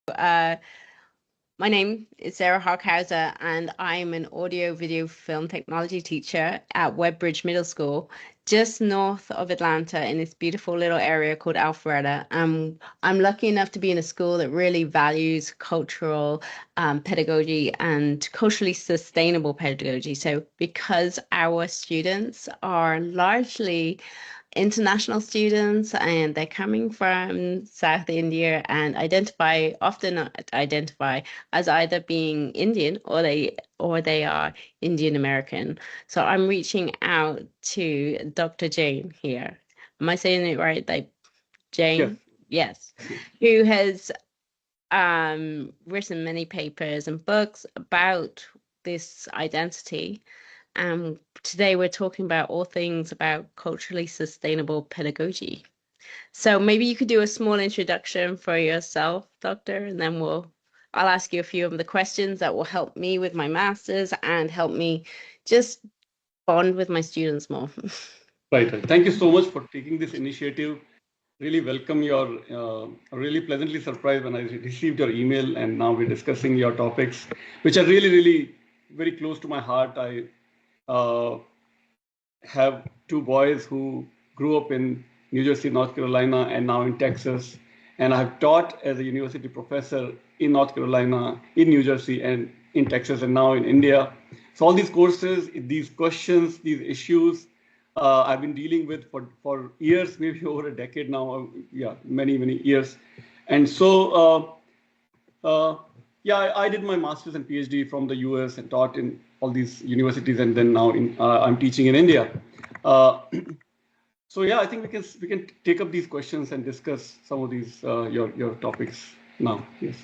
Uh, my name is Sarah Harkhouser, and I'm an audio video film technology teacher at Webbridge Middle School, just north of Atlanta in this beautiful little area called Alpharetta. I'm lucky enough to be in a school that really values cultural pedagogy and culturally sustainable pedagogy. So, because our students are largely international students and they're coming from South India and often identify as either being Indian or they are Indian American. So I'm reaching out to Dr. Jain here. Am I saying it right? Like Yes. Jain? Yes. Who has written many papers and books about this identity. Today we're talking about all things about culturally sustainable pedagogy. So maybe you could do a small introduction for yourself, Doctor, and then I'll ask you a few of the questions that will help me with my master's and help me just bond with my students more. Right, right. Thank you so much for taking this initiative. Really welcome your, really pleasantly surprised when I received your email, and now we're discussing your topics, which are really, really very close to my heart. I uh, have two boys who grew up in New Jersey, North Carolina, and now in Texas. And I've taught as a university professor in North Carolina, in New Jersey, and in Texas, and now in India. So all these courses, these questions, these issues, I've been dealing with for years, maybe over a decade now. Yeah, many, many years. And so yeah, I did my master's and PhD from the US and taught in all these universities, and then now I'm teaching in India. Uh, so yeah, I think we can take up these questions and discuss some of these your topics now. Yes.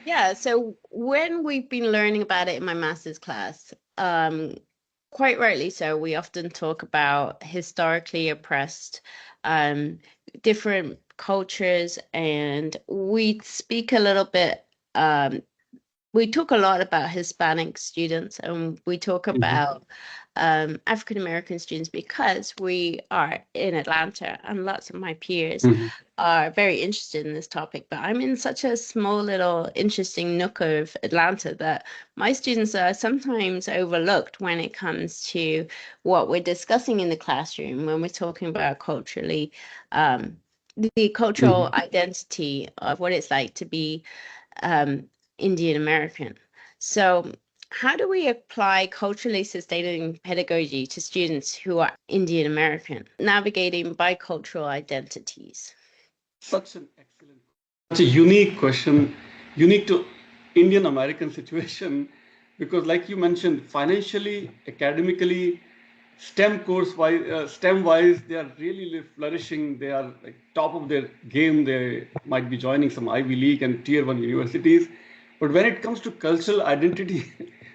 Yeah, so when we've been learning about it in my master's class, quite rightly so, we often talk about historically oppressed um, different cultures, and we speak a little bit. We talk a lot about Hispanic students, and we talk Mhm. about African American students because we are in Atlanta, and lots of my peers Mhm. are very interested in this topic. But I'm in such a small little interesting nook of Atlanta that my students are sometimes overlooked when it comes to what we're discussing in the classroom when we're talking about the cultural Mhm. identity of what it's like to be um, Indian American. So, how do we apply culturally sustaining pedagogy to students who are Indian American, navigating bicultural identities? Such an excellent, such a unique question, unique to Indian American situation, because like you mentioned, financially, academically, STEM wise, they are really flourishing. They are like top of their game. They might be joining some Ivy League and Tier 1 universities. But when it comes to cultural identity,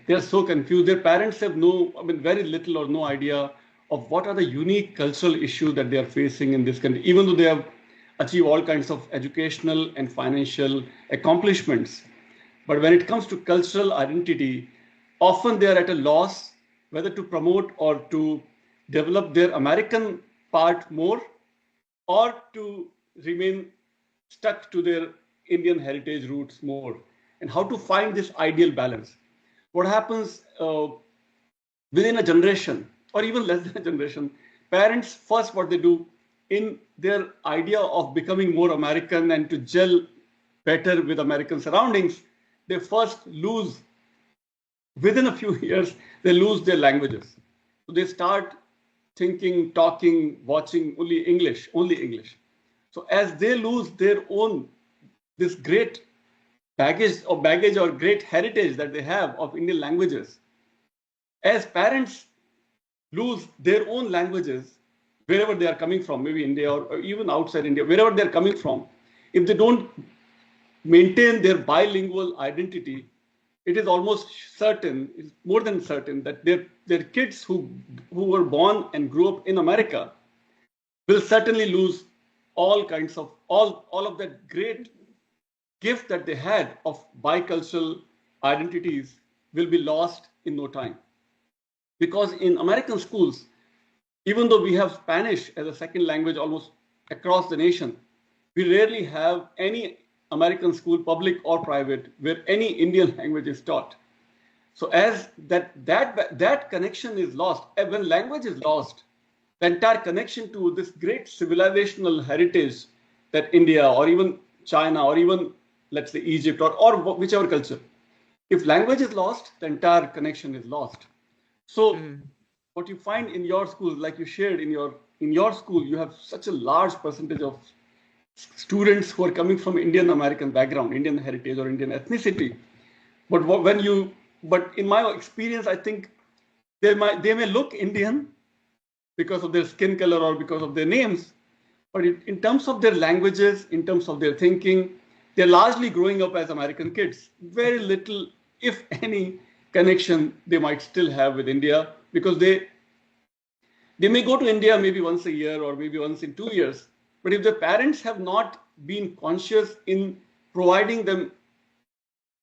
they are so confused. Their parents have very little or no idea of what are the unique cultural issues that they are facing in this country, even though they have achieved all kinds of educational and financial accomplishments. But when it comes to cultural identity, often they are at a loss whether to promote or to develop their American part more, or to remain stuck to their Indian heritage roots more, and how to find this ideal balance. What happens within a generation or even less than a generation, parents first what they do in their idea of becoming more American and to gel better with American surroundings, they first lose, within a few years, they lose their languages. So they start thinking, talking, watching only English, only English. So as they lose their own, this great baggage or great heritage that they have of Indian languages, as parents lose their own languages wherever they are coming from, maybe India or even outside India, wherever they're coming from, if they don't maintain their bilingual identity, it is almost certain, it's more than certain, that their kids who were born and grew up in America will certainly lose all of that great gift that they had of bicultural identities will be lost in no time. Because in American schools, even though we have Spanish as a second language almost across the nation, we rarely have any American school, public or private, where any Indian language is taught. So as that connection is lost, and when language is lost, the entire connection to this great civilizational heritage that India or even China or even let's say Egypt or whichever culture, if language is lost, the entire connection is lost. So what you find in your school, like you shared in your school, you have such a large percentage of students who are coming from Indian American background, Indian heritage or Indian ethnicity. But in my experience, I think they may look Indian because of their skin color or because of their names, but in terms of their languages, in terms of their thinking, they're largely growing up as American kids. Very little, if any, connection they might still have with India, because they may go to India maybe once a year or maybe once in 2 years, but if their parents have not been conscious in providing them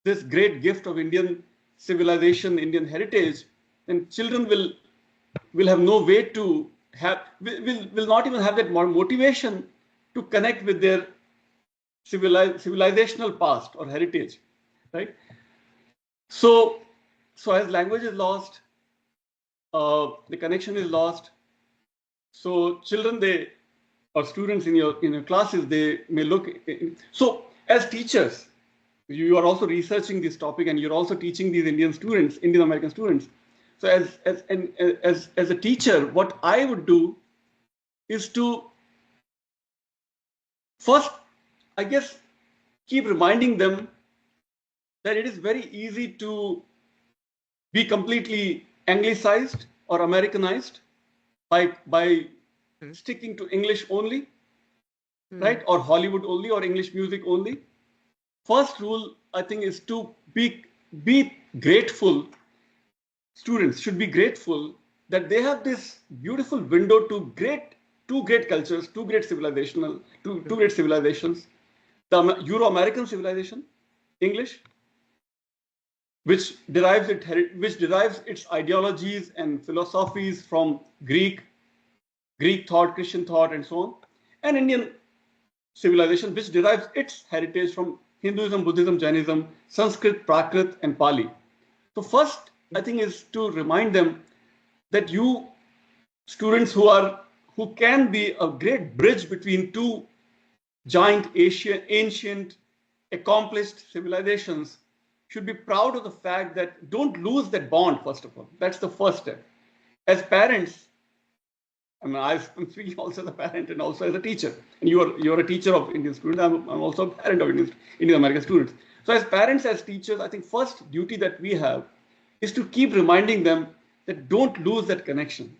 this great gift of Indian civilization, Indian heritage, then children will have no way to will not even have that motivation to connect with their civilizational past or heritage, right? So as language is lost, the connection is lost. So children, or students in your classes, they may look. So as teachers, you are also researching this topic and you're also teaching these Indian American students. So as a teacher, what I would do is to first, I guess, keep reminding them that it is very easy to be completely anglicized or Americanized by sticking to English only, right? Or Hollywood only or English music only. First rule, I think, is to be grateful. Students should be grateful that they have this beautiful window to two great cultures, two great civilizations, the Euro-American civilization, English, which derives its ideologies and philosophies from Greek thought, Christian thought, and so on, and Indian civilization, which derives its heritage from Hinduism, Buddhism, Jainism, Sanskrit, Prakrit, and Pali. So first, I think, is to remind them that you students who can be a great bridge between two giant ancient, accomplished civilizations should be proud of the fact that don't lose that bond, first of all. That's the first step. As parents, I mean, I'm speaking also as a parent and also as a teacher. And you're a teacher of Indian students. I'm also a parent of Indian American students. So as parents, as teachers, I think first duty that we have is to keep reminding them that don't lose that connection.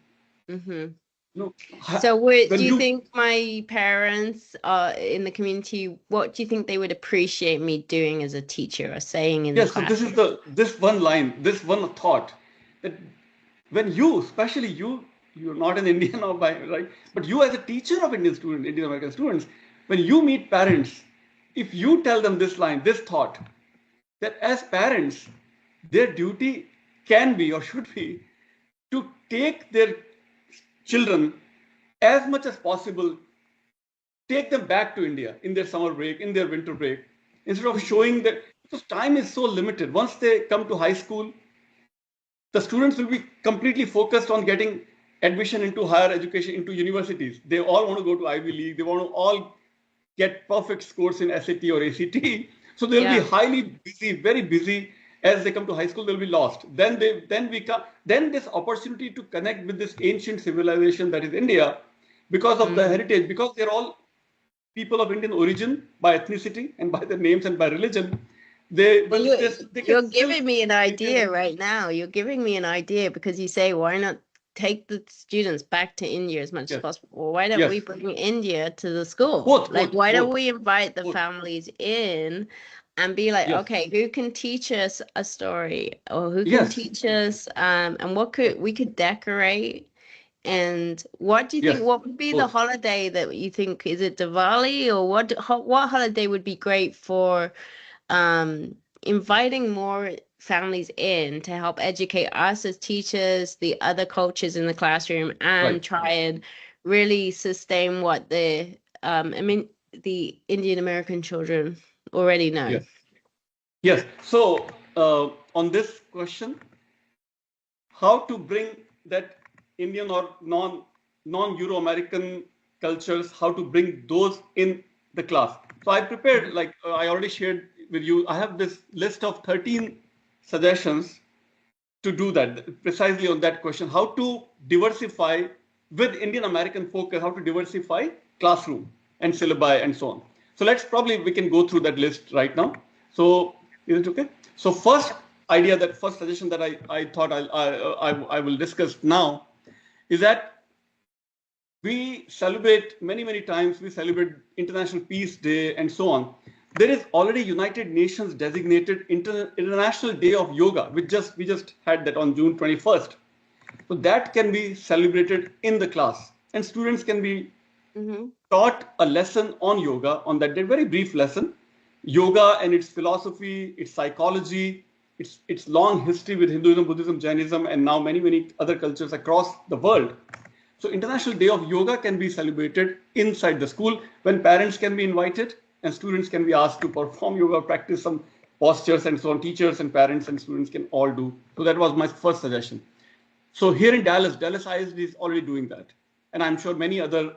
No, So do you think my parents in the community, what do you think they would appreciate me doing as a teacher or saying in the class? Yes, so this one line, this one thought, that when especially you're not an Indian or right, but you as a teacher of Indian American students, when you meet parents, if you tell them this line, this thought, that as parents, their duty can be or should be to take their children as much as possible, take them back to India in their summer break, in their winter break, instead of showing that, because time is so limited. Once they come to high school, the students will be completely focused on getting admission into higher education, into universities. They all want to go to Ivy League. They want to all get perfect scores in SAT or ACT. So they'll be highly busy, very busy. As they come to high school, they'll be lost. Then this opportunity to connect with this ancient civilization that is India, because of the heritage, because they're all people of Indian origin by ethnicity and by their names and by religion. You're giving me an idea right now. You're giving me an idea because you say, why not take the students back to India as much as possible? Well, why don't we bring India to the school? Why don't we invite the families in and be like, okay, who can teach us a story, or who can teach us and we could decorate. And what do you think, what would be the holiday that you think, is it Diwali, or what holiday would be great for inviting more families in to help educate us as teachers, the other coaches in the classroom, and try and really sustain what the Indian American children already know? Yes. Yes. So on this question, how to bring that Indian or non Euro American cultures, how to bring those in the class. So I prepared, like I already shared with you, I have this list of 13 suggestions to do that, precisely on that question, how to diversify with Indian American focus, how to diversify classroom and syllabi and so on. So we can go through that list right now. So is it okay? So first suggestion that I thought I will discuss now is that we celebrate many times, we celebrate International Peace Day and so on. There is already United Nations designated International Day of Yoga, which we just had that on June 21st. So that can be celebrated in the class, and students can be taught a lesson on yoga on that day, very brief lesson. Yoga and its philosophy, its psychology, its long history with Hinduism, Buddhism, Jainism, and now many other cultures across the world. So International Day of Yoga can be celebrated inside the school when parents can be invited and students can be asked to perform yoga, practice some postures and so on. Teachers and parents and students can all do. So that was my first suggestion. So here in Dallas ISD is already doing that. And I'm sure many other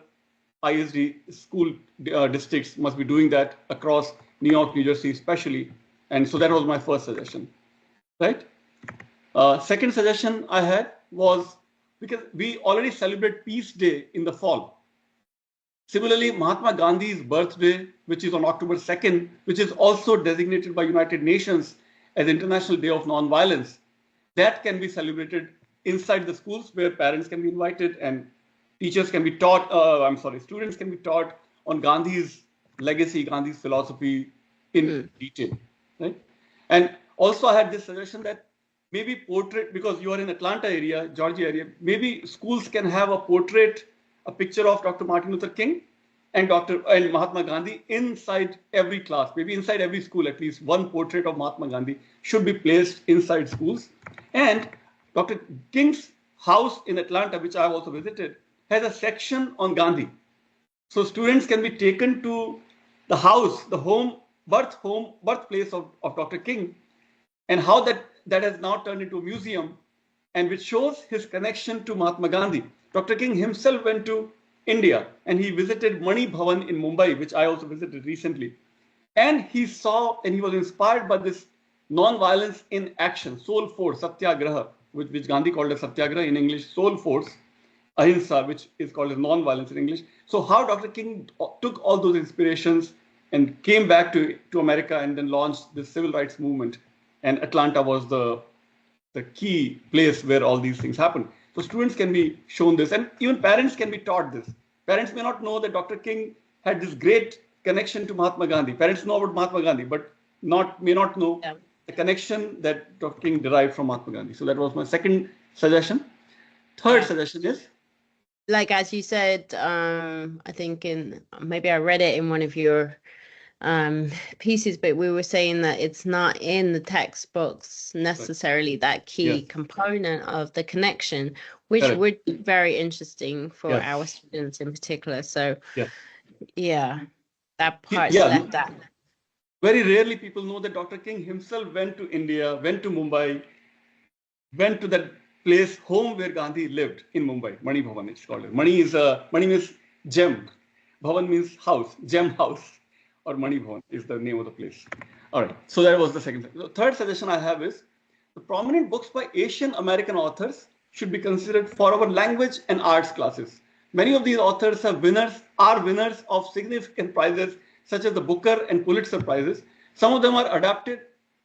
ISD school districts must be doing that across New York, New Jersey especially. And so that was my first suggestion, right? Second suggestion I had was, because we already celebrate Peace Day in the fall. Similarly, Mahatma Gandhi's birthday, which is on October 2nd, which is also designated by United Nations as International Day of Non-Violence, that can be celebrated inside the schools where parents can be invited and teachers can be taught, students can be taught on Gandhi's legacy, Gandhi's philosophy in detail, right? And also I had this suggestion that maybe portrait, because you are in Atlanta area, Georgia area, maybe schools can have a portrait, a picture of Dr. Martin Luther King and Mahatma Gandhi inside every class. Maybe inside every school, at least one portrait of Mahatma Gandhi should be placed inside schools. And Dr. King's house in Atlanta, which I have also visited, has a section on Gandhi. So students can be taken to the house, the birthplace of Dr. King, and how that has now turned into a museum, and which shows his connection to Mahatma Gandhi. Dr. King himself went to India and he visited Mani Bhavan in Mumbai, which I also visited recently. And he saw and he was inspired by this non-violence in action, soul force, satyagraha, which Gandhi called as satyagraha in English, soul force, ahimsa, which is called as non-violence in English. So how Dr. King took all those inspirations and came back to America and then launched the civil rights movement. And Atlanta was the key place where all these things happen. So students can be shown this, and even parents can be taught this. Parents may not know that Dr. King had this great connection to Mahatma Gandhi. Parents know about Mahatma Gandhi, but may not know the connection that Dr. King derived from Mahatma Gandhi. So that was my second suggestion. Third suggestion is, like as you said, I think maybe I read it in one of your pieces, but we were saying that it's not in the textbooks necessarily that key component of the connection, which would be very interesting for our students in particular. So that part's left out. Very rarely people know that Dr. King himself went to India, went to Mumbai, went to that place, home where Gandhi lived in Mumbai, Mani Bhavan it's called. Mani means gem. Bhavan means house, gem house, or Mani Bhavan is the name of the place. All right, so that was the second. The third suggestion I have is, the prominent books by Asian American authors should be considered for our language and arts classes. Many of these authors are winners of significant prizes such as the Booker and Pulitzer prizes. Some of them are adapted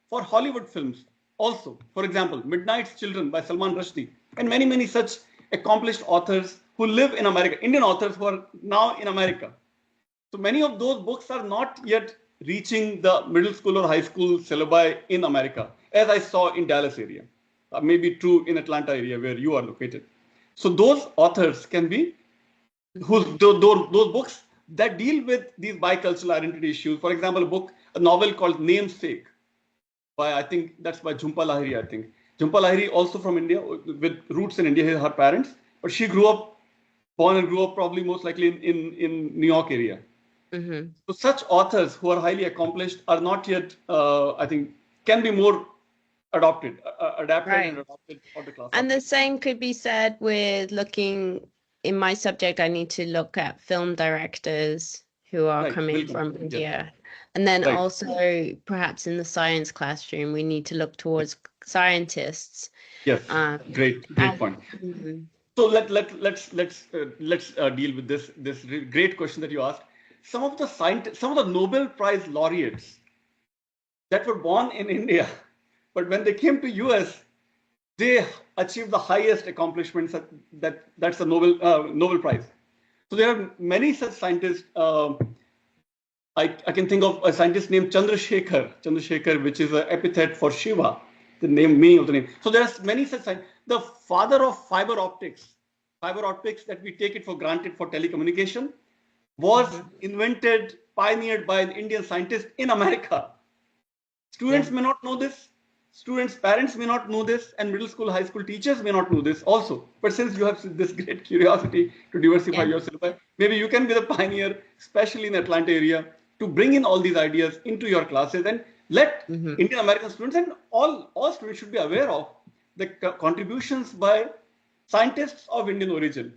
for Hollywood films also. For example, Midnight's Children by Salman Rushdie, and many such accomplished authors who live in America, Indian authors who are now in America. So many of those books are not yet reaching the middle school or high school syllabi in America, as I saw in Dallas area. Maybe true in Atlanta area where you are located. So those authors can be, those books that deal with these bicultural identity issues. For example, a novel called Namesake, I think that's by Jhumpa Lahiri, I think. Jhumpa Lahiri, also from India, with roots in India, her parents, but she born and grew up probably most likely in New York area. Mm-hmm. So such authors who are highly accomplished are not yet, I think, can be more adapted and Right. adopted for the class And the outcome. same could be said with looking in my subject, I need to look at film directors who are Right. coming Welcome. from Yes. India. And then Right. also perhaps in the science classroom, we need to look towards scientists. Yes. Um, Great and point. mhm. So let's deal with this great question that you asked. Some of the Nobel Prize laureates that were born in India, but when they came to US, they achieved the highest accomplishments that's the Nobel Prize. So there are many such scientists. I can think of a scientist named Chandrasekhar, which is an epithet for Shiva, the meaning of the name. So there are many such scientists. The father of fiber optics that we take it for granted for telecommunication, was Mhm. invented, pioneered by an Indian scientist in America. Yeah. Students may not know this. Students' parents may not know this, and middle school, high school teachers may not know this also. But since you have this great curiosity to diversify Yeah. your syllabi, maybe you can be the pioneer, especially in the Atlanta area, to bring in all these ideas into your classes and let Hmm. Indian American students and all students should be aware of the contributions by scientists of Indian origin,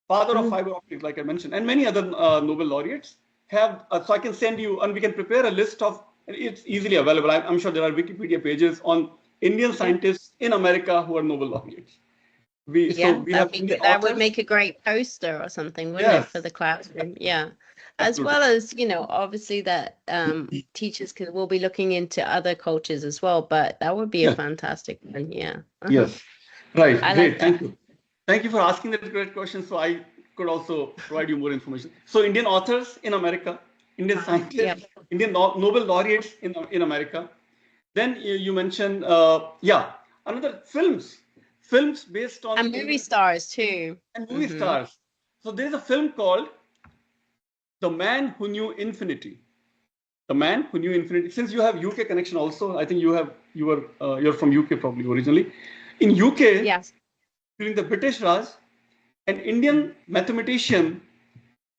father of Hmm. fiber optics, like I mentioned, and many other Nobel laureates have. So I can send you, and we can prepare a list of. It's easily available. I'm sure there are Wikipedia pages on Indian Yeah. scientists in America who are Nobel laureates. Yeah, We that'd have be Indian good. That would authors. make a great poster or something, wouldn't it, for Yes, the classroom? Yeah. As absolutely. well as, obviously that teachers will be looking into other cultures as well, but that would be a Yes, fantastic one. Yeah. Uh-huh. yes. Right. I like Great. that. Thank you. Thank you for asking that great question. So I could also provide you more information. So Indian authors in America, Indian Yeah. scientists, Indian Nobel laureates in America. Then you mentioned, yeah, another films based on And movie Indian stars too. and movie Mm-hmm. stars. So there is a film called The Man Who Knew Infinity. The Man Who Knew Infinity. Since you have UK connection also, I think you're from UK probably originally. In UK, Yes. during the British Raj, an Indian mathematician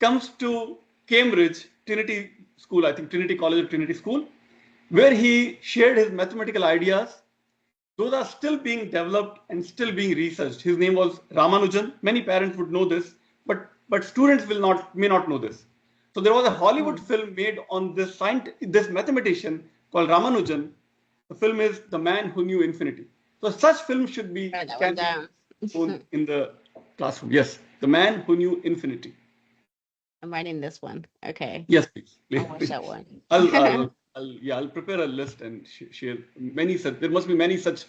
comes to Cambridge, Trinity School, I think Trinity College or Trinity School, where he shared his mathematical ideas. Those are still being developed and still being researched. His name was Ramanujan. Many parents would know this, but students may not know this. So there was a Hollywood Mm. film made on this mathematician called Ramanujan. The film is The Man Who Knew Infinity. So such films Write that one can be down. shown in the classroom. Yes, The Man Who Knew Infinity. I'm writing this one. Okay. Yes, please. I'll watch that one. I'll prepare a list and share many such. There must be many such.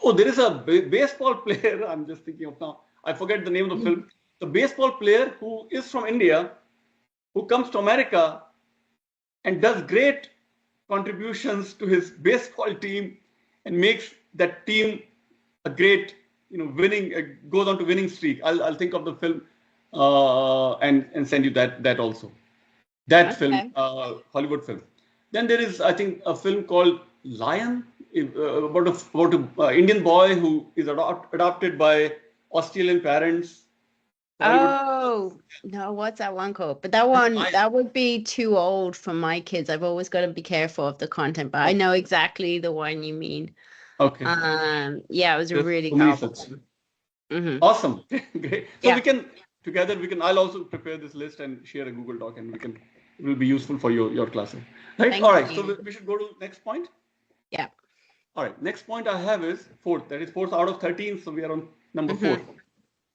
Oh, there is a baseball player. I'm just thinking of now. I forget the name of the film. The baseball player who is from India, who comes to America and does great contributions to his baseball team and makes that team a great, winning, goes on to winning streak. I'll think of the film and send you that also. That film, Okay. Hollywood film. Then there is, I think, a film called Lion, about a Indian boy who is adopted by Australian parents. Hollywood. Oh, no, what's that one called? But that That's one, Lion. that would be too old for my kids. I've always got to be careful of the content, but I know exactly the one you mean. Okay. Yeah, it was a There's really so many powerful such. one. Mm-hmm. Awesome. Great. So Yeah. we can together I'll also prepare this list and share a Google Doc and it will be useful for your classes. Right? All Thank right. So you. we should go to next point. Yeah. All right. Next point I have is fourth. That is fourth out of 13. So we are on number four. Mm-hmm.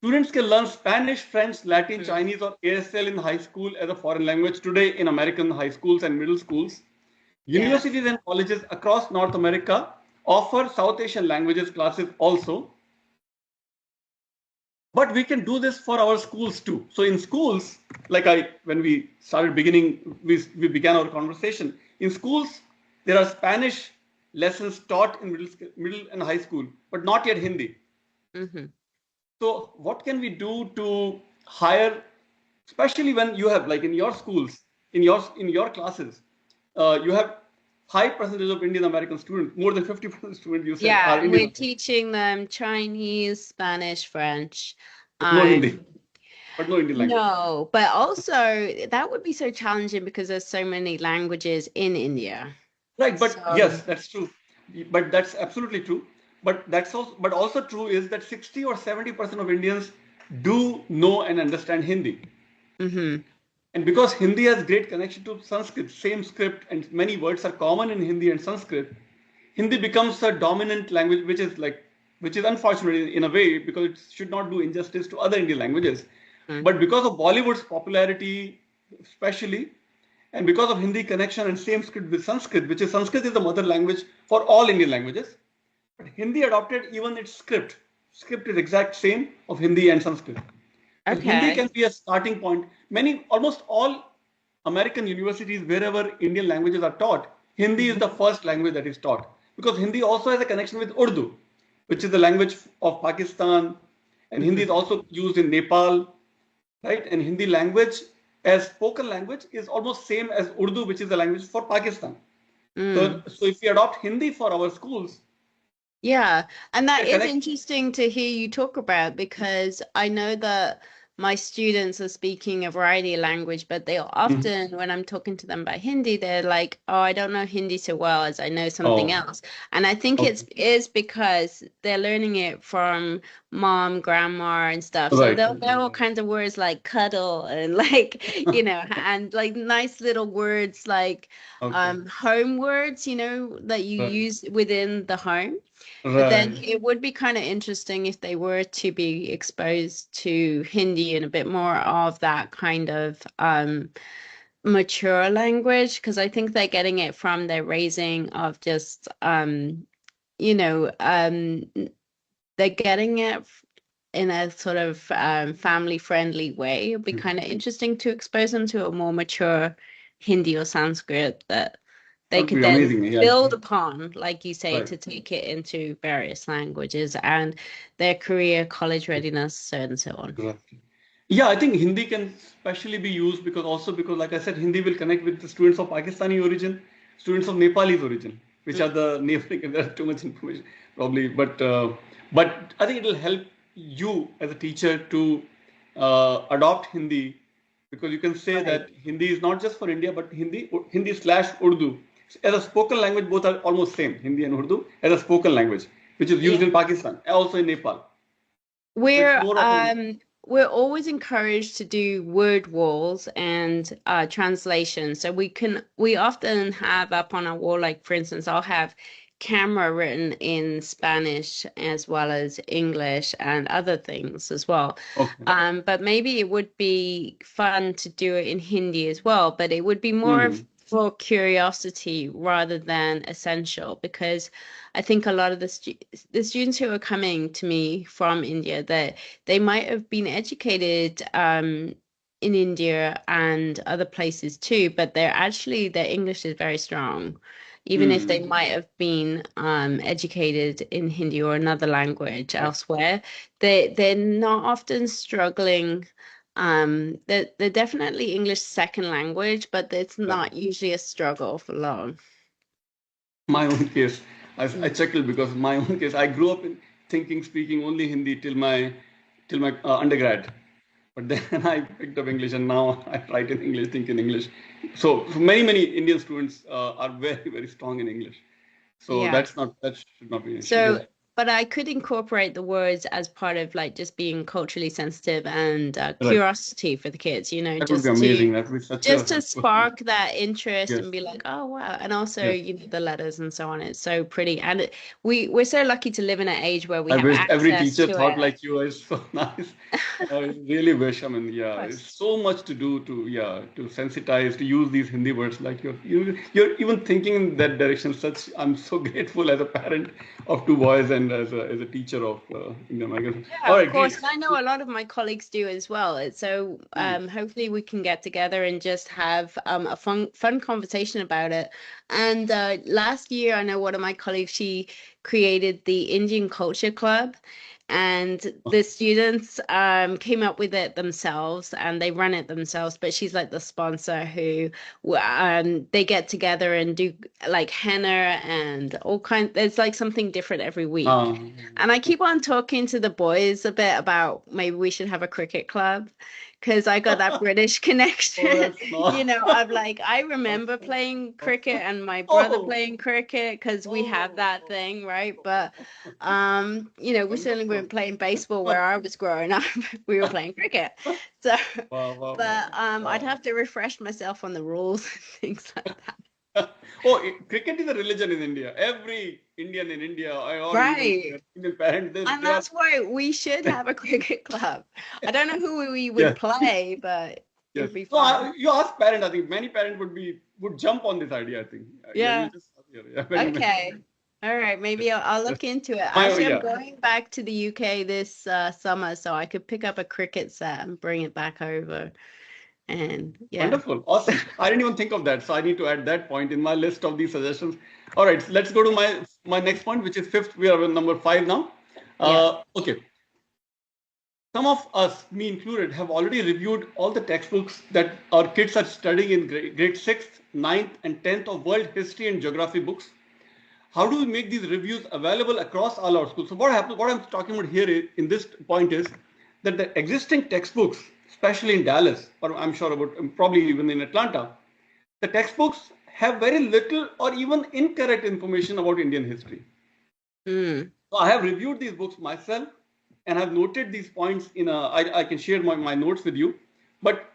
Students can learn Spanish, French, Latin, Chinese, or ASL in high school as a foreign language today in American high schools and middle schools. Yes. Universities and colleges across North America offer South Asian languages classes also. But we can do this for our schools too. So in schools, when we started we began our conversation. In schools, there are Spanish lessons taught in middle and high school, but not yet Hindi. Mm-hmm. So what can we do to hire, especially when you have like in your schools, in your classes, you have high percentage of Indian American students, more than 50% students you said Yeah, are and Indian we're American teaching them Chinese, Spanish, French. with no Um, Hindi. but no Indian language. No, but also that would be so challenging because there's so many languages in India. Right, but So, yes, that's true. But that's absolutely true. But also true is that 60 or 70% of Indians do know and understand Hindi. hmm And because Hindi has great connection to Sanskrit, same script and many words are common in Hindi and Sanskrit, Hindi becomes a dominant language, which is unfortunate in a way because it should not do injustice to other Indian languages. But because of Bollywood's popularity, especially, and because of Hindi connection and same script with Sanskrit, which is Sanskrit is the mother language for all Indian languages, but Hindi adopted even its script. Script is exact same of Hindi and Sanskrit. So Hindi okay. can be a starting point. Almost all American universities, wherever Indian languages are taught, Hindi is Mhm. the first language that is taught because Hindi also has a connection with Urdu, which is the language of Pakistan, and Hindi is Mhm. also used in Nepal, right? And Hindi language as spoken language is almost same as Urdu, which is the language for Pakistan. So, Mm. so if we adopt Hindi for our schools, Yeah, and that they're is connected. interesting to hear you talk about because I know that my students are speaking a variety of language, but they Mhm. often, when I'm talking to them about Hindi, they're like, "Oh, I don't know Hindi so well as I know something Oh, else." And I think it's okay. is because they're learning it from mom, grandma, and stuff. So Right. they'll know all kinds of words like cuddle and like, and like nice little words like Okay. home words, that you Right. use within the home. But then Right. it would be kind of interesting if they were to be exposed to Hindi and a bit more of that kind of mature language, because I think they're getting it from their raising of just you know, they're getting it in a sort of family friendly way. It'd be kind of interesting to expose them to a more mature Hindi or Sanskrit that That they would could be then amazing. Yeah. build upon, like you say, Right. to take it into various languages and their career, college readiness, so and so on. Right. Yeah, I think Hindi can especially be used because, like I said, Hindi will connect with the students of Pakistani origin, students of Nepalese origin, which are the neighboring. There's too much information probably, but I think it will help you as a teacher to adopt Hindi because you can say Right. that Hindi is not just for India, but Hindi slash Urdu as a spoken language. Both are almost same, Hindi and Urdu as a spoken language, which is used Yeah. in Pakistan, also in Nepal. So it's We're more of a um we're always encouraged to do word walls and translation. So we often have up on our wall, like for instance, I'll have camera written in Spanish as well as English and other things as well. okay. But maybe it would be fun to do it in Hindi as well, but it would be more of Hmm. for curiosity rather than essential because I think a lot of the students who are coming to me from India that they might have been educated in India and other places too, but their English is very strong, even if they Hmm. might have been educated in Hindi or another language Right. elsewhere. They're not often struggling. They're definitely English second language, but it's Right. not usually a struggle for long. My own case, I Mm. chuckled because my own case, I grew up in thinking speaking only Hindi till my undergrad, but then I picked up English and now I write in English, think in English. So many Indian students are very strong in English. So Yeah. that should not be an issue. Yes, So, but I could incorporate the words as part of like just being culturally sensitive and right. curiosity for the kids, That would be amazing. That would be such just a to spark that interest yes, and be like, oh wow. And also, yes. the letters and so on. It's so pretty. And we're so lucky to live in an age where we I have wish every access teacher to thought it. like you. It's so nice. I really wish. I mean, yeah, it's Course. so much to do to sensitize to use these Hindi words. Like you're even thinking in that direction. I'm so grateful as a parent of two boys and as a teacher of Indian migrants. Yeah, All of right, course. great. And I know a lot of my colleagues do as well. So Hmm. hopefully we can get together and just have a fun conversation about it. And last year, I know one of my colleagues, she created the Indian Culture Club. and the students came up with it themselves and they run it themselves, but she's like the sponsor who they get together and do like henna and all kind. There's like something different every week, Uh, and I keep on talking to the boys a bit about maybe we should have a cricket club because I got that British oh, connection. that's not. I'm like, I remember playing cricket and my brother Oh, playing cricket because we have oh, that thing, right? But we certainly weren't wonderful. playing baseball where I was growing up. We were playing cricket. So, Wow, wow, but I'd wow. have to refresh myself on the rules and things like that. Oh, cricket is a religion in India. Every Indian in India, or even Right. Indian parent, And they are. that's why we should have a cricket club. I don't know who we would Yes, play, but yes. it'd be No, fun. you ask parent. I think many parent would jump on this idea. I think. Yeah, you Yeah. just yeah, when you mentioned Okay. All right. yes, Maybe I'll yes. look into it. My Actually, I'm yeah, going back to the UK this summer, so I could pick up a cricket set and bring it back over. And yeah. wonderful, awesome. I didn't even think of that, so I need to add that point in my list of these suggestions. All right, so let's go to my next point, which is fifth. We are on number five now. Yeah. Okay. Some of us, me included, have already reviewed all the textbooks that our kids are studying in grade 6th, 9th, and 10th of world history and geography books. How do we make these reviews available across all our schools? So what happens, what I'm talking about here in this point is that the existing textbooks, especially in Dallas, or I'm sure about probably even in Atlanta, the textbooks have very little or even incorrect information about Indian history. Mm. So I have reviewed these books myself and I've noted these points I can share my notes with you. But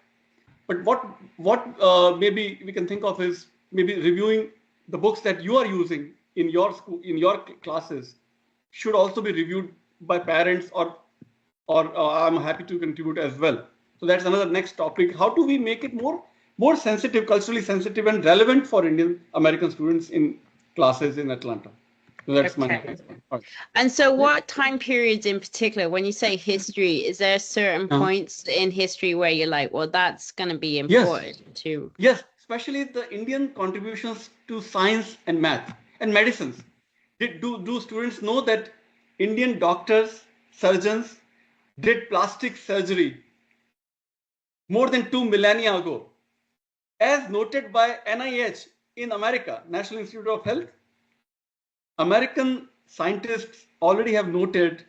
what maybe we can think of is maybe reviewing the books that you are using in your school, in your classes should also be reviewed by parents or I'm happy to contribute as well. So that's another next topic. How do we make it more sensitive, culturally sensitive and relevant for Indian American students in classes in Atlanta? So that's my Okay. next one. All And so right. what time periods in particular, when you say history, is there certain Uh, points in history where you're like, well, that's going to be yes, important to. yes, especially the Indian contributions to science and math and medicines. Do students know that Indian doctors, surgeons did plastic surgery more than 2 millennia ago, as noted by NIH in America, National Institute of Health? American scientists already have noted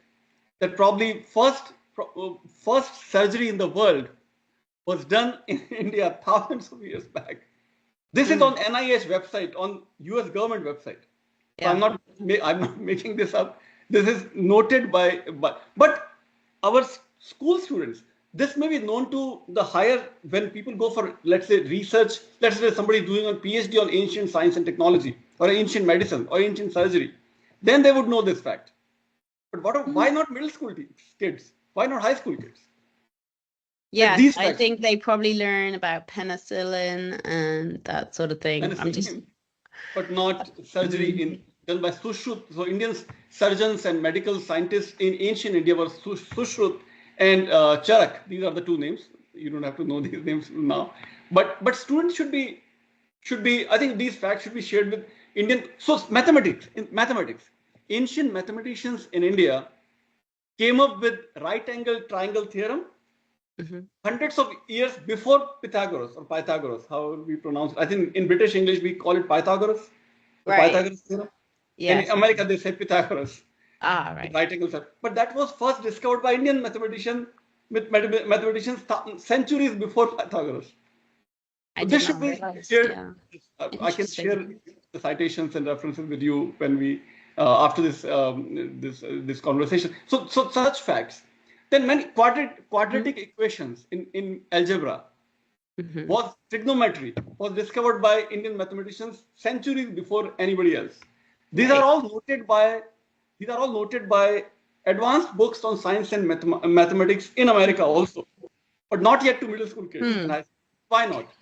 that probably first surgery in the world was done in India thousands of years back. This is Mm, on NIH website, on US government website. So yeah. I'm not making this up. This is noted but our school students, this may be known to the higher when people go for, let's say, research. Let's say somebody doing a PhD on ancient science and technology or ancient medicine or ancient surgery. Then they would know this fact. But why Mm. not middle school kids? Why not high school kids? That Yes, these I facts, think they probably learn about penicillin and that sort of thing. I'm just. penicillin, but not surgery Mm, done by Sushrut. So Indian surgeons and medical scientists in ancient India were Sushrut and Charak. These are the two names. You don't have to know these names now. But students should be. I think these facts should be shared with Indian. So mathematics, in mathematics, ancient mathematicians in India came up with right angle triangle theorem mhm. hundreds of years before Pythagoras or Pythagoras, however we pronounce it. I think in British English we call it Pythagoras or Right. Pythagoras theorem. In Yes. America they say Pythagoras, Ah, right. right angle theorem. But that was first discovered by Indian mathematicians centuries before Pythagoras. I So did this should not be realize. shared. Yeah. I can Interesting. share the citations and references with you when we after this conversation. So such facts. Then many Mm, quadratic equations in algebra mhm. was trigonometry was discovered by Indian mathematicians centuries before anybody else. These are Right. all noted by these are all noted by advanced books on science and mathematics in America also, but not yet to middle school kids. And Hmm. why not?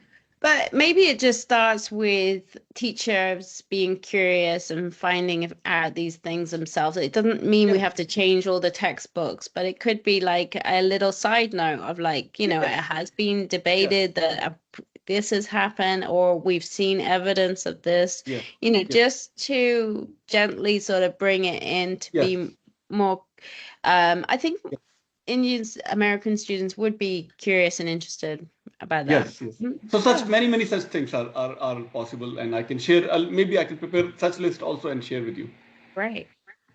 But maybe it just starts with teachers being curious and finding out these things themselves. It doesn't mean we Yes, have to change all the textbooks, but it could be like a little side note of like, it yes, has been yes, debated that this has happened or we've seen evidence of this, yes, yes, just to gently sort of bring it in to yes, be more I think Indians, American students would be curious and interested about that. Yes, yes. Mhm. So such Yeah, many such things are possible, and I can share. Maybe I can prepare such list also and share with you. right.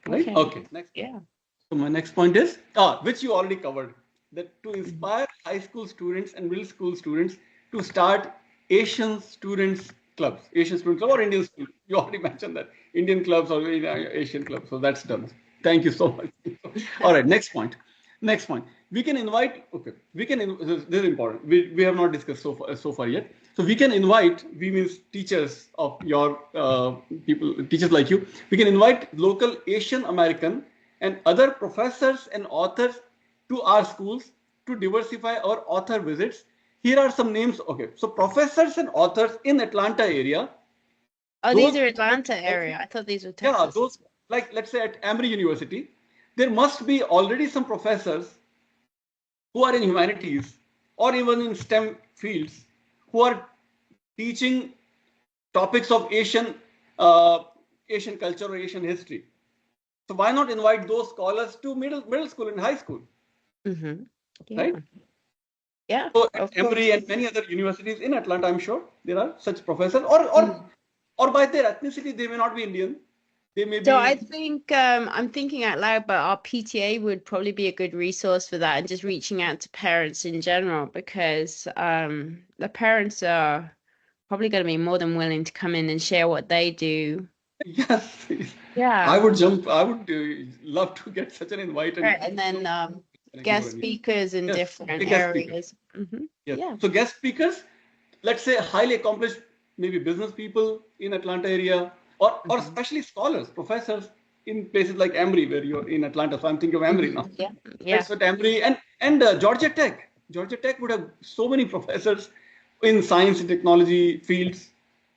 Right? Okay. Okay. Next point. Yeah. So my next point is which you already covered, that to Mhm. inspire high school students and middle school students to start Asian students clubs, Asian student club or Indian student. You already mentioned that Indian clubs or Asian clubs. So that's done. Thank you so much. All right. Next point. Next point. We can invite. Okay. We can. This is important. We have not discussed so far yet. So we can invite. We means teachers of your people, teachers like you. We can invite local Asian American and other professors and authors to our schools to diversify our author visits. Here are some names. Okay, so professors and authors in Atlanta area, Oh, these those are who Atlanta already, area. I thought these were yeah, Texas. those like let's say at Emory University, there must be already some professors who are in humanities or even in STEM fields who are teaching topics of uh, Asian culture or Asian history. So why not invite those scholars to middle school and high school, Mm-hmm. right? Yeah. Yeah, So at of Emory course. and many other universities in Atlanta, I'm sure there are such professors, Mhm. or by their ethnicity, they may not be Indian. They may So I be. think I'm thinking out loud, but our PTA would probably be a good resource for that and just reaching out to parents in general because the parents are probably going to be more than willing to come in and share what they do. Yes, I Yeah. would jump. I would love to get such an invite and Right. And then connect more. guest And speakers in yes, different a guest speaker. areas. Yes. Yeah. So guest speakers, let's say highly accomplished, maybe business people in Atlanta area, or Mhm. especially scholars, professors in places like Emory, where you're in Atlanta. So I'm thinking of Emory now. Yeah. Right. Yeah. So at Emory and Georgia Tech. Georgia Tech would have so many professors in science and technology fields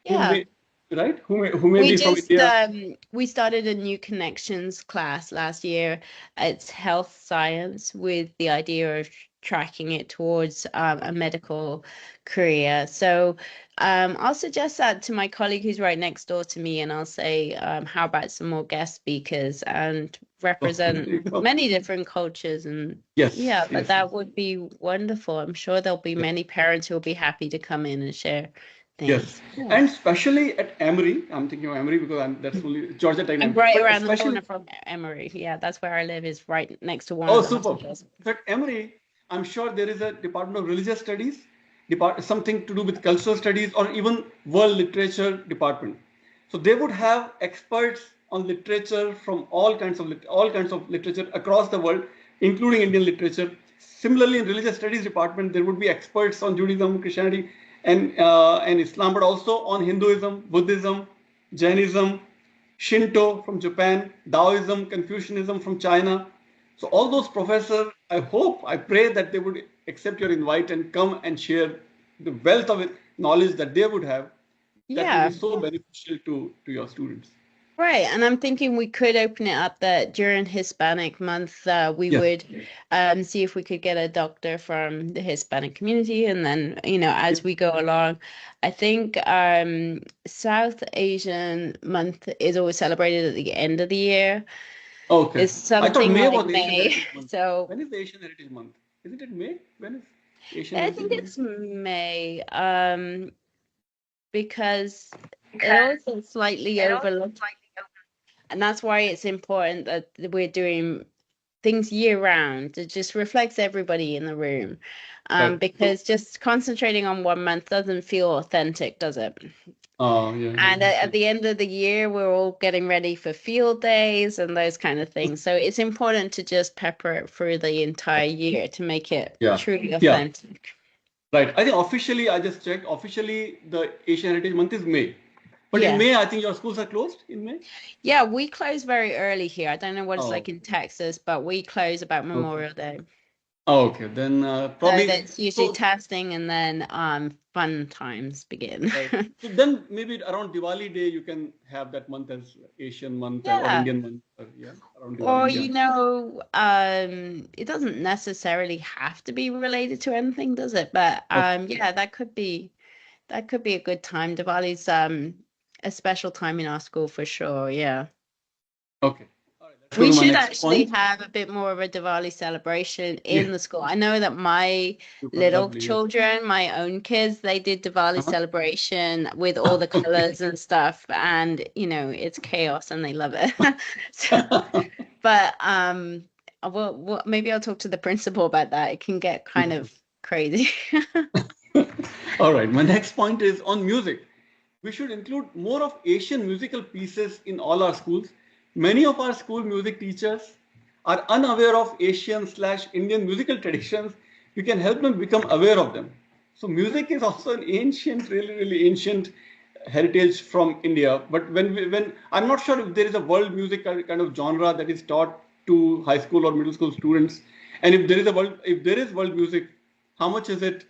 who Yeah. may right who may We be from just India. we started a new connections class last year. It's health science with the idea of tracking it towards a medical career. So I'll suggest that to my colleague who's right next door to me, and I'll say, how about some more guest speakers and So there represent you go. many different cultures and Yes, yeah, but yes, that would be wonderful. I'm sure there'll be yes. many parents who will be happy to come in and share Yes, things. Yeah. and especially at Emory, I'm thinking of Emory because that's only Georgia Tech I'm name. right But around the especially, corner from Emory. Yeah, that's where I live, is right next to one oh, of the super. hospitals. So at Emory, I'm sure there is a Department of Religious Studies, something to do with cultural studies, or even world literature department. So they would have experts on literature from all kinds of literature across the world, including Indian literature. Similarly, in religious studies department, there would be experts on Judaism, Christianity, and Islam, but also on Hinduism, Buddhism, Jainism, Shinto from Japan, Taoism, Confucianism from China. So all those professors, I hope, I pray that they would accept your invite and come and share the wealth of knowledge that they would have. That will be Yeah, so beneficial to your students. right. And I'm thinking we could open it up that during Hispanic month, we Yes. would see if we could get a doctor from the Hispanic community. And then, Yes. as we go along, I think South Asian month is always celebrated at the end of the year. Okay. It's I thought something May like was Asian May. Heritage Month. So When is the Asian Heritage Month? Isn't it May? When is Asian I Heritage think Month? it's May. Because it also slightly overlooked, and that's why it's important that we're doing things year round. It just reflects everybody in the room. Right. So, Because just concentrating on one month doesn't feel authentic, does it? yeah, And yeah, at the end of the year, we're all getting ready for field days and those kind of things. So it's important to just pepper it through the entire year to make it yeah, truly yeah. authentic. Right. I think officially, I just checked. Officially, the Asian Heritage Month is May. But in Yeah. May, I think your schools are closed in May. Yeah, we close very early here. I don't know what it's Oh, like in Texas, but we close about okay. Memorial Day. Oh, okay. Then So probably that's usually so. testing and then fun times begin. Right. So then maybe around Diwali Day you can have that month as Asian month or Yeah. Indian month. Yeah, around Or Diwali. Yeah. it doesn't necessarily have to be related to anything, does it? But Okay. yeah, that could be a good time. Diwali's a special time in our school for sure. Yeah. Okay. All right. go We to my should next actually point. have a bit more of a Diwali celebration Yeah, in the school. I know that my super little lovely. Yes. children, my own kids, they did Diwali Uh-huh. celebration with all the Okay. colors and stuff, and it's chaos and they love it. So, but maybe I'll talk to the principal about that. It can get kind of crazy. All right. My next point is on music. We should include more of Asian musical pieces in all our schools. Many of our school music teachers are unaware of Asian/Indian musical traditions. We can help them become aware of them. So music is also an ancient, really, really ancient heritage from India. But when I'm not sure if there is a world music kind of genre that is taught to high school or middle school students, and if there is world music, how much is it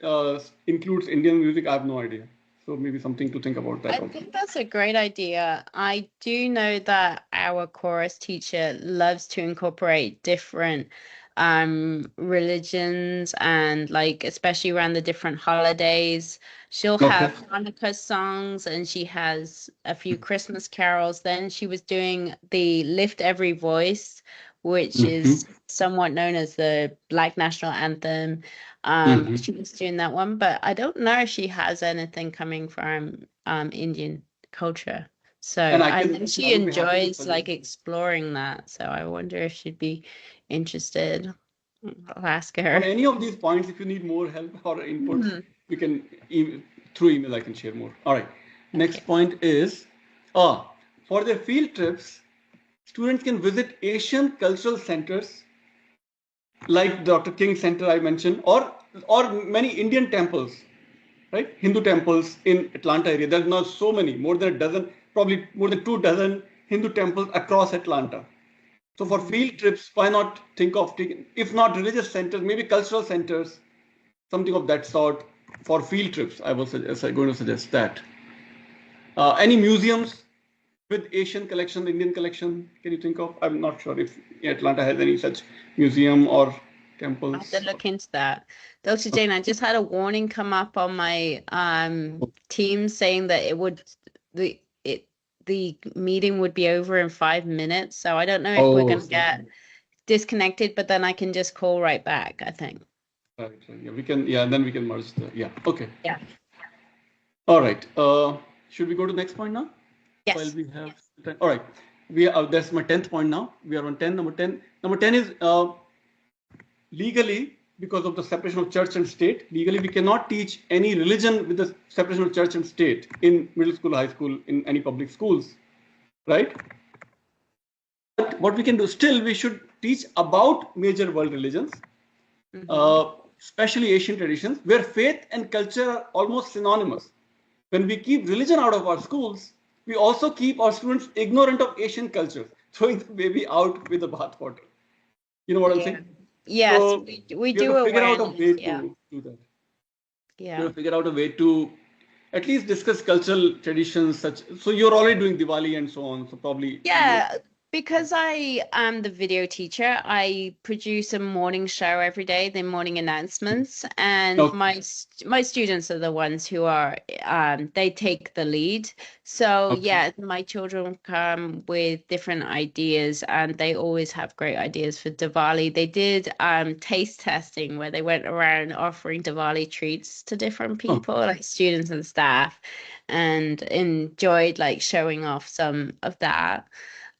includes Indian music? I have no idea. So maybe something to think about that I also. think that's a great idea. I do know that our chorus teacher loves to incorporate different religions and like especially around the different holidays. She'll Okay. have Hanukkah songs and she has a few Christmas carols. Then she was doing the Lift Every Voice, which Mm-hmm. is somewhat known as the Black National Anthem. Mm-hmm. She was doing that one, but I don't know if she has anything coming from Indian culture. So And I know I she would be happy to enjoys suggest. like exploring that. So I wonder if she'd be interested. I'll ask On her. any of these points, if you need more help or inputs, Hmm. we can through email I can share more. All right. Okay. Next point is for their field trips, students can visit Asian cultural centers like Dr. King Center I mentioned, or many Indian temples, right? Hindu temples in Atlanta area. There's not so many, more than a dozen, probably more than 2 dozen Hindu temples across Atlanta. So for Mhm. field trips, why not think of taking, if not religious centers, maybe cultural centers, something of that sort for field trips. I was going to suggest that. Any museums with Asian collection, Indian collection, can you think of? I'm not sure if Atlanta has any such museum or I'll have to temples. look into that. Dr. Okay. Jane, I just had a warning come up on my team saying that the it the meeting would be over in 5 minutes. So I don't know if we're Oh, gonna so get disconnected, but then I can just call right back, I think. right, right. Yeah, we can. Yeah, and then we can merge the. Yeah. Okay. Yeah. All right. Should we go to the next point now? While Yes. we have time. All right. That's my 10th point now. We are on 10. Number 10. Number 10 is legally, because of the separation of church and state, legally we cannot teach any religion with the separation of church and state in middle school, high school, in any public schools, right? But what we can do still, we should teach about major world religions, Hmm. uh, especially Asian traditions, where faith and culture are almost synonymous. When we keep religion out of our schools, we also keep our students ignorant of Asian culture, throwing the baby out with the bathwater. You know what I'm Yeah. saying? Yes, So we we have do to figure out a awareness. way Yeah. to do that. We Yeah. have to figure out a way to at least discuss cultural traditions such. So you're already doing Diwali and so on. So probably you. Yeah, because I am the video teacher, I produce a morning show every day, the morning announcements, and Okay. my students are the ones who are they take the lead. So Okay. yeah, my children come with different ideas, and they always have great ideas for Diwali. They did taste testing where they went around offering Diwali treats to different Oh, people, like students and staff, and enjoyed like showing off some of that.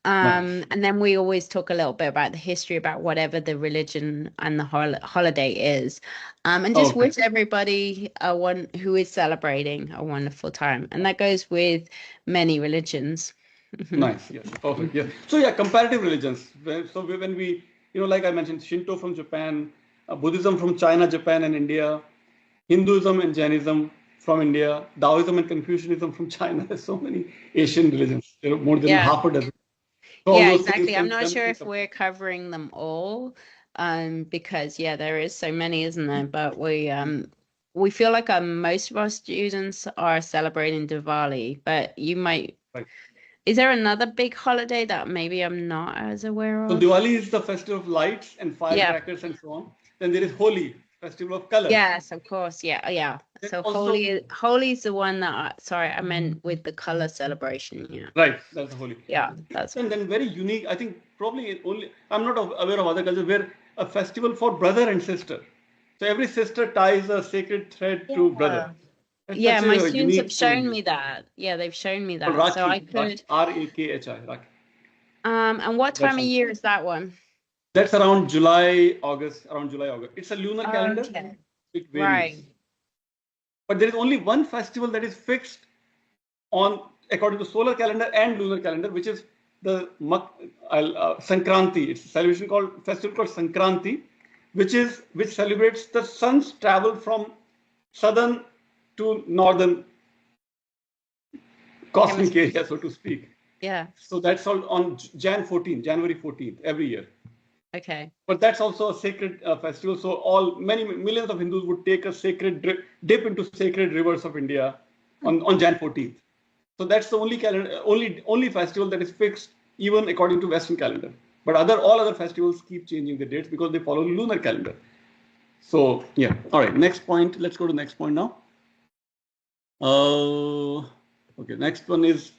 nice. And then we always talk a little bit about the history about whatever the religion and the holiday is. And just Okay. wish everybody who is celebrating a wonderful time. And that goes with many religions. Mhm. Nice. Yes. Perfect. Yes. So yeah, comparative religions. So when we, like I mentioned, Shinto from Japan, Buddhism from China, Japan, and India, Hinduism and Jainism from India, Taoism and Confucianism from China. There's so many Asian religions. There are more than Yeah. half a dozen. So all Yeah, those things exactly. I'm can not then we sure can if compare. we're covering them all, because yeah, there is so many, isn't there? But we feel like most of our students are celebrating Diwali, but you might. Right. Is there another big holiday that maybe I'm not as aware So of? Diwali is the festival of lights and Yeah. firecrackers and so on. Then there is Holi. festival of colors. Yes, of course. Yeah, yeah. Then So also, Holi is the one that sorry, I meant with the color celebration. Yeah. right, that's Holi. Yeah, that's And then very unique, I think probably only, I'm not aware of other cultures where a festival for brother and sister. So every sister ties a sacred thread to brother. yeah. That's Yeah, such my a students have unique thing in shown India. me that. Yeah, they've shown me Called that. So I Rakhi, could Rakhi, Rakhi. and what That's time of year is that one? That's around July, August, around July, August. It's a lunar calendar. Okay. It varies. Right. But there is only one festival that is fixed on according to solar calendar and lunar calendar, which is the Sankranti. It's a celebration called festival called Sankranti, which celebrates the sun's travel from southern to northern cosmic Hemisphere. area, so to speak. Yeah. So that's all on January 14th, every year. Okay. But that's also a sacred festival. So many millions of Hindus would take a sacred dip into sacred rivers of India on Jan 14th. So that's the only calendar, only festival that is fixed even according to Western calendar. But all other festivals keep changing the dates because they follow lunar calendar. So yeah, all right. Next point. Let's go to next point now. Okay. Next one is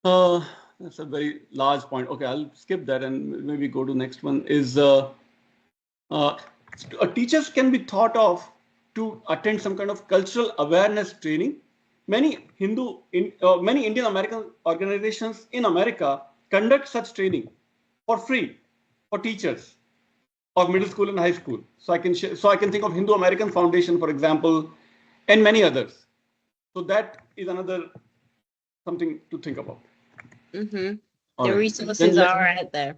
that's a very large point. Okay, I'll skip that and maybe go to next one. Uh, Teachers can be thought of to attend some kind of cultural awareness training. Many Indian American organizations in America conduct such training for free for teachers of middle school and high school. So I can think of Hindu American Foundation, for example, and many others. So that is another something to think about. Mm-hmm. All The right. Then resources are out there.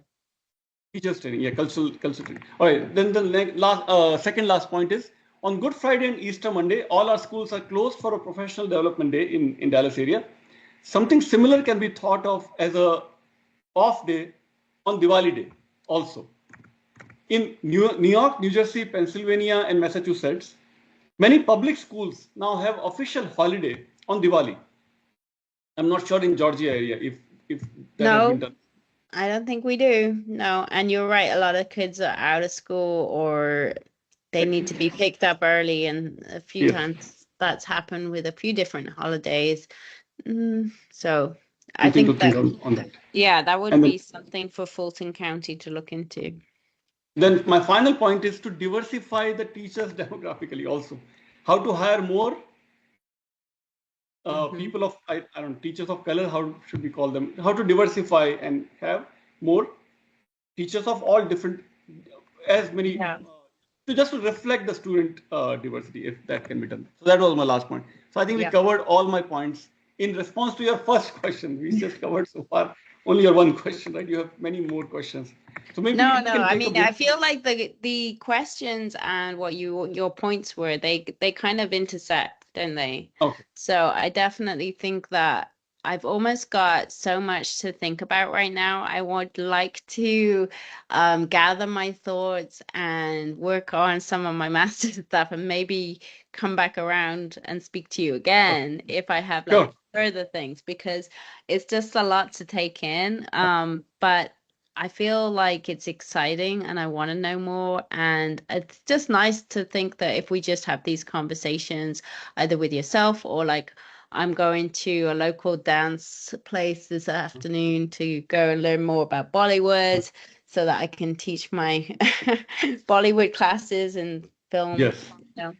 teachers training, yeah, cultural training. All right. Then the second last point is on Good Friday and Easter Monday, all our schools are closed for a professional development day in Dallas area. Something similar can be thought of as a off day on Diwali day also. In New York, New Jersey, Pennsylvania, and Massachusetts, many public schools now have official holiday on Diwali. I'm not sure in Georgia area if that has been No, done. I don't think we do. No, and you're right. A lot of kids are out of school or they need to be picked up early, and a few Yes, times that's happened with a few different holidays. So I something to think think that, on that. yeah, that would And then be something for Fulton County to look into. Then my final point is to diversify the teachers demographically also. How to hire more Hmm. people of, I don't know, teachers of color, how should we call them? How to diversify and have more teachers of all different, as many, Yeah. to just to reflect the student diversity, if that can be done. So that was my last point. So I think we Yeah. covered all my points. In response to your first question, we just covered so far only your one question, right? You have many more questions. So maybe No, we no. can I take a mean, I break. feel like the questions and what your points were, they kind of intersect, don't they? Okay. So I definitely think that I've almost got so much to think about right now. I would like to gather my thoughts and work on some of my master's stuff and maybe come back around and speak to you Okay. again if I have like Sure. further things because it's just a lot to take in. But I feel like it's exciting and I want to know more. And it's just nice to think that if we just have these conversations, either with yourself or like I'm going to a local dance place this afternoon to go and learn more about Bollywood so that I can teach my Bollywood classes and film. Yes. You know.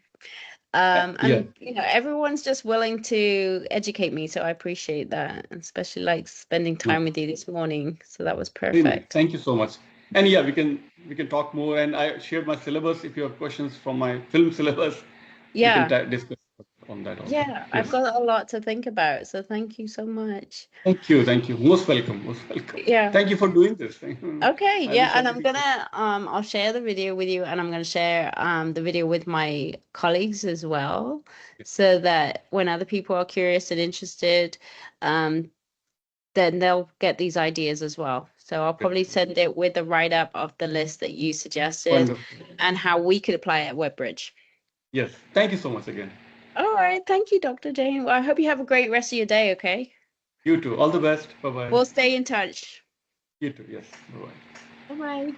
Yeah. And everyone's just willing to educate me, so I appreciate that, and especially like spending No. time with you this morning. So that was Very nice. perfect. Thank you so much. And yeah, we can talk more. And I shared my syllabus. If you have questions from my film syllabus, we can Yeah, discuss on that also. yeah, I've Yes. got a lot to think about, so thank you so much. Thank you. Thank you. Most welcome. Most welcome. Yeah. Thank you for doing this. Thank you. Okay, I wish yeah, and I'm everything. gonna I'll share the video with you and I'm gonna share the video with my colleagues as well so that when other people are curious and interested, um then they'll get these ideas as well. So I'll probably send it with the write-up of the list that you suggested Wonderful. and how we could apply it at Webbridge. Yes. Thank you so much again. All right, thank you, Dr. Jane. Well, I hope you have a great rest of your day, okay? You too. All the best. Bye bye. We'll stay in touch. You too. Yes. Bye bye. Bye-bye.